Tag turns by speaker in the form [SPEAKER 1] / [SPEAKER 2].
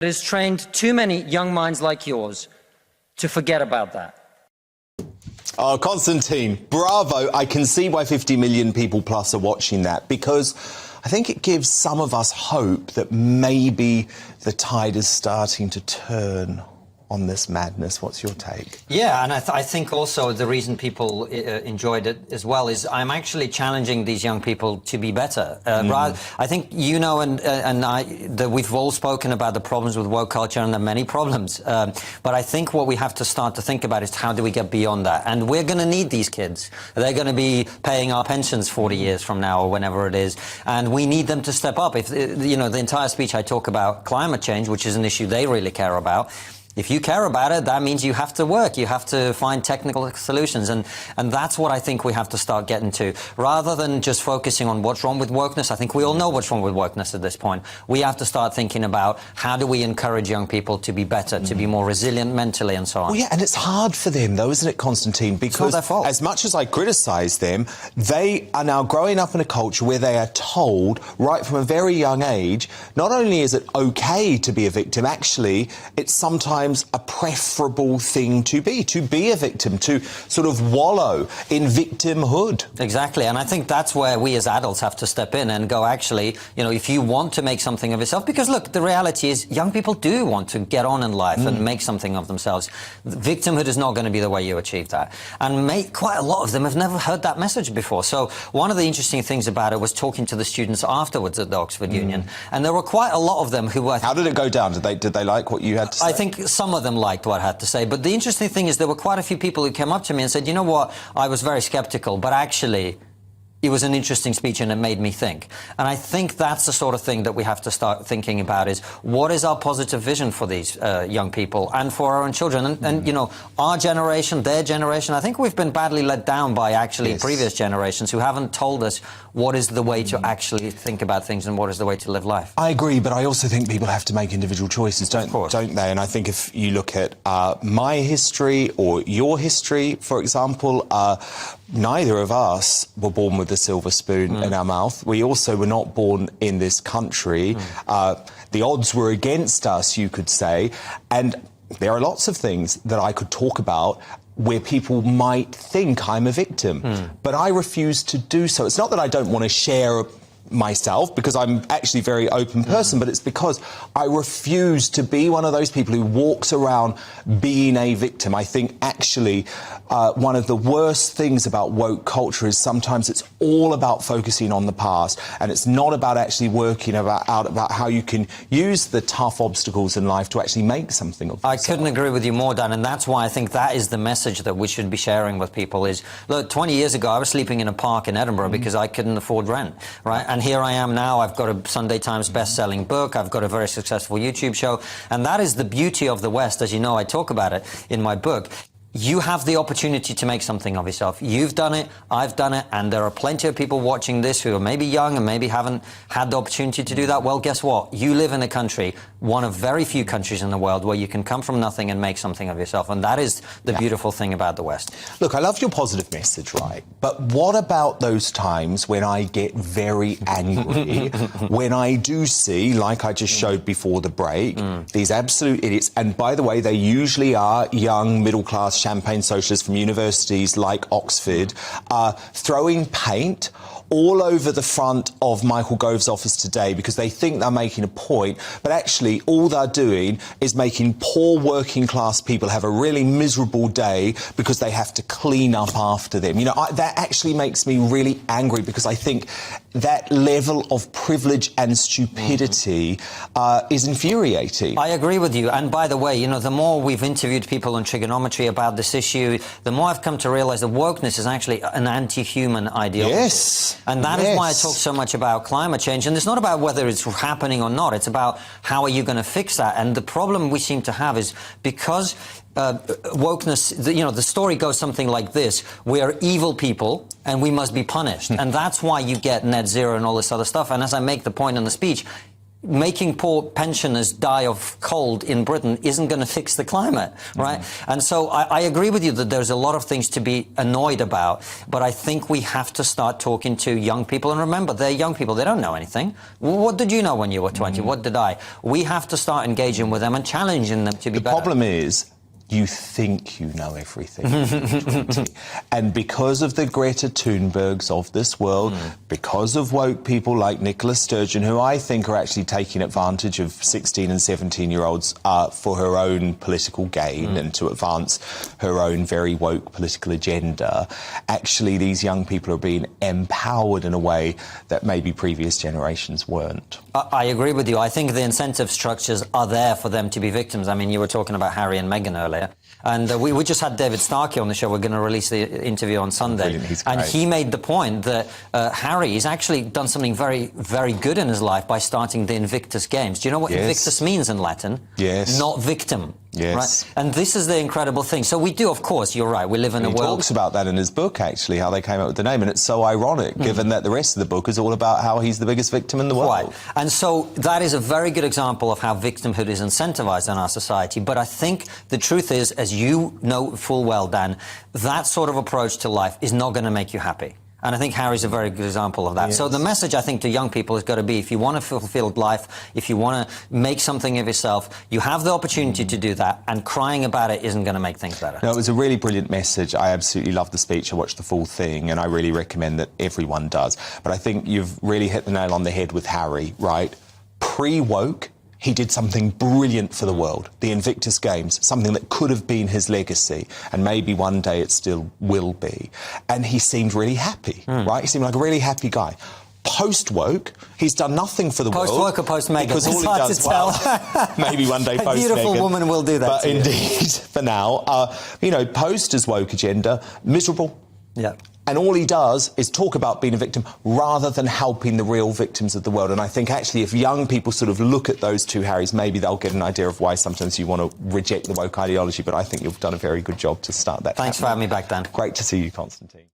[SPEAKER 1] It has trained too many young minds like yours to forget about that.
[SPEAKER 2] Oh, Konstantin, bravo. I can see why 50 million people plus are watching that, because I think it gives some of us hope that maybe the tide is starting to turn on this madness. What's your take?
[SPEAKER 3] Yeah, and I think also the reason people enjoyed it as well is I'm actually challenging these young people to be better. I think you know and I that we've all spoken about the problems with woke culture, and there are many problems. But I think what we have to start to think about is how do we get beyond that? And we're going to need these kids. They're going to be paying our pensions 40 years from now or whenever it is, and we need them to step up. If you know, the entire speech I talk about climate change, which is an issue they really care about. If you care about it, that means you have to work. You have to find technical solutions. And that's what I think we have to start getting to. Rather than just focusing on what's wrong with wokeness, I think we all know what's wrong with wokeness at this point. We have to start thinking about how do we encourage young people to be better, to be more resilient mentally and so on.
[SPEAKER 2] Well, yeah, and it's hard for them, though, isn't it, Konstantin? Because
[SPEAKER 3] it's not their fault.
[SPEAKER 2] As much as I criticise them, they are now growing up in a culture where they are told, right from a very young age, not only is it OK to be a victim, actually, it's sometimes a preferable thing to be a victim, to sort of wallow in victimhood.
[SPEAKER 3] Exactly, and I think that's where we as adults have to step in and go, actually, you know, if you want to make something of yourself, because look, the reality is young people do want to get on in life and make something of themselves. Victimhood is not going to be the way you achieve that. And quite a lot of them have never heard that message before. So one of the interesting things about it was talking to the students afterwards at the Oxford Union, and there were quite a lot of them who were...
[SPEAKER 2] How did it go down? Did they like what you had to say?
[SPEAKER 3] I think some of them liked what I had to say, but the interesting thing is there were quite a few people who came up to me and said, you know what, I was very skeptical, but actually it was an interesting speech and it made me think. And I think that's the sort of thing that we have to start thinking about, is what is our positive vision for these young people and for our own children? And you know, our generation, their generation, I think we've been badly let down by actually previous generations who haven't told us what is the way to actually think about things and what is the way to live life.
[SPEAKER 2] I agree, but I also think people have to make individual choices, don't they? And I think if you look at my history or your history, for example, neither of us were born with a silver spoon in our mouth. We also were not born in this country. The odds were against us, you could say. And there are lots of things that I could talk about where people might think I'm a victim. But I refuse to do so. It's not that I don't want to share myself, because I'm actually a very open person, but it's because I refuse to be one of those people who walks around being a victim. I think actually one of the worst things about woke culture is sometimes it's all about focusing on the past, and it's not about actually working out about how you can use the tough obstacles in life to actually make something of yourself.
[SPEAKER 3] I couldn't agree with you more, Dan, and that's why I think that is the message that we should be sharing with people is, look, 20 years ago I was sleeping in a park in Edinburgh because I couldn't afford rent, right? And here I am now, I've got a Sunday Times best-selling book, I've got a very successful YouTube show, and that is the beauty of the West. As you know, I talk about it in my book. You have the opportunity to make something of yourself. You've done it, I've done it, and there are plenty of people watching this who are maybe young and maybe haven't had the opportunity to do that. Well, guess what? You live in a country, one of very few countries in the world, where you can come from nothing and make something of yourself, and that is the beautiful thing about the West.
[SPEAKER 2] Look, I love your positive message, right? But what about those times when I get very angry, when I do see, like I just showed before the break, these absolute idiots, and by the way, they usually are young, middle-class champagne socialists from universities like Oxford, throwing paint all over the front of Michael Gove's office today because they think they're making a point, but actually all they're doing is making poor working class people have a really miserable day because they have to clean up after them. You know, that actually makes me really angry, because I think that level of privilege and stupidity is infuriating.
[SPEAKER 3] I agree with you. And by the way, you know, the more we've interviewed people on TRIGGERnometry about this issue, the more I've come to realize that wokeness is actually an anti-human ideology.
[SPEAKER 2] Yes.
[SPEAKER 3] And that is why I talk so much about climate change. And it's not about whether it's happening or not. It's about how are you going to fix that. And the problem we seem to have is because wokeness, you know, the story goes something like this: we are evil people and we must be punished. And that's why you get net zero and all this other stuff. And as I make the point in the speech, making poor pensioners die of cold in Britain isn't going to fix the climate, right? And so I agree with you that there's a lot of things to be annoyed about, but I think we have to start talking to young people. And remember, they're young people. They don't know anything. What did you know when you were 20? What did I? We have to start engaging with them and challenging them to be better.
[SPEAKER 2] The problem is, you think you know everything. And because of the Greta Thunbergs of this world, because of woke people like Nicola Sturgeon, who I think are actually taking advantage of 16 and 17-year-olds for her own political gain and to advance her own very woke political agenda, actually these young people are being empowered in a way that maybe previous generations weren't.
[SPEAKER 3] I agree with you. I think the incentive structures are there for them to be victims. I mean, you were talking about Harry and Meghan earlier. And we just had David Starkey on the show. We're going to release the interview on Sunday. And he made the point that Harry has actually done something very, very good in his life by starting the Invictus Games. Do you know what Invictus means in Latin?
[SPEAKER 2] Yes.
[SPEAKER 3] Not victim.
[SPEAKER 2] Yes.
[SPEAKER 3] Right? And this is the incredible thing. So we do, of course, you're right, we live in a world...
[SPEAKER 2] He talks about that in his book, actually, how they came up with the name, and it's so ironic, given that the rest of the book is all about how he's the biggest victim in the world.
[SPEAKER 3] Right. And so that is a very good example of how victimhood is incentivized in our society. But I think the truth is, as you know full well, Dan, that sort of approach to life is not going to make you happy. And I think Harry's a very good example of that. Yes. So the message, I think, to young people has got to be, if you want a fulfilled life, if you want to make something of yourself, you have the opportunity to do that, and crying about it isn't going to make things better.
[SPEAKER 2] No, it was a really brilliant message. I absolutely loved the speech. I watched the full thing, and I really recommend that everyone does. But I think you've really hit the nail on the head with Harry, right? Pre-woke, he did something brilliant for the world, the Invictus Games, something that could have been his legacy, and maybe one day it still will be. And he seemed really happy, right? He seemed like a really happy guy. Post-woke, he's done nothing for the world.
[SPEAKER 3] Post-woke or post-Meghan?
[SPEAKER 2] Because all he does, well, maybe one day post-Meghan.
[SPEAKER 3] A beautiful woman will do that.
[SPEAKER 2] But indeed, for now, you know, post his woke agenda, miserable.
[SPEAKER 3] Yeah.
[SPEAKER 2] And all he does is talk about being a victim rather than helping the real victims of the world. And I think, actually, if young people sort of look at those two Harrys, maybe they'll get an idea of why sometimes you want to reject the woke ideology. But I think you've done a very good job to start that.
[SPEAKER 3] Thanks for having me back, Dan.
[SPEAKER 2] Great to see you, Konstantin.